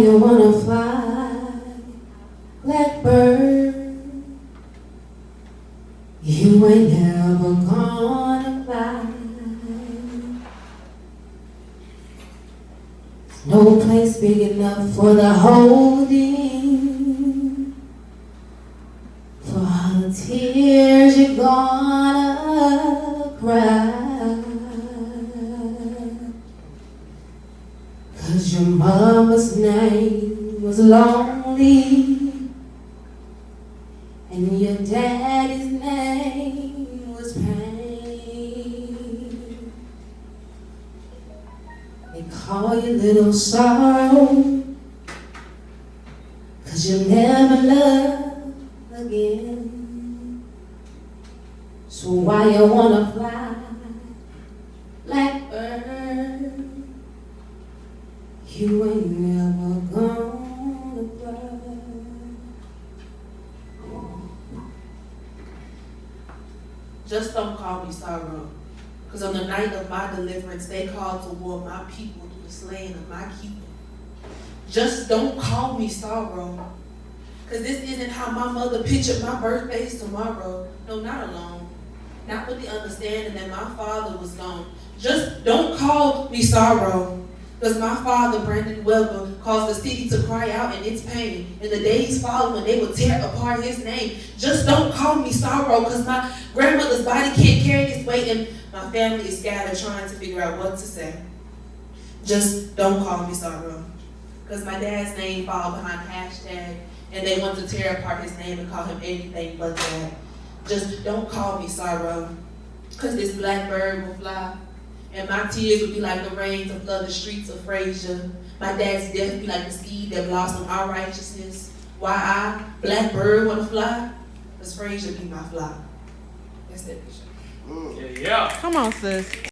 you wanna fly, blackbird? You ain't never gonna fly. No place big enough for the holding, for all the tears you're gonna cry. 'Cause your mama's name was lonely, and your daddy's name was pain. They call you Little Sorrow, 'cause you'll never love again. So why you wanna fly, blackbird? You ain't never gonna fly. Just don't call me sorrow, because on the night of my deliverance, they called to war my people through the slaying of my keeper. Just don't call me sorrow, because this isn't how my mother pictured my birthday's tomorrow. No, not alone. Not with the understanding that my father was gone. Just don't call me sorrow, because my father, Brandon Weber, caused the city to cry out in its pain. In the days following, they would tear apart his name. Just don't call me sorrow, because my grandmother's body can't carry this weight, and my family is scattered trying to figure out what to say. Just don't call me sorrow, because my dad's name followed behind hashtag, and they want to tear apart his name and call him anything but that. Just don't call me sorrow, because this blackbird will fly, and my tears would be like the rain to flood the streets of Frazier. My dad's death be like the seed that blossom our righteousness. Why I, blackbird, wanna fly? Because Frazier be my flock. That's that picture. Yeah. Come on, sis.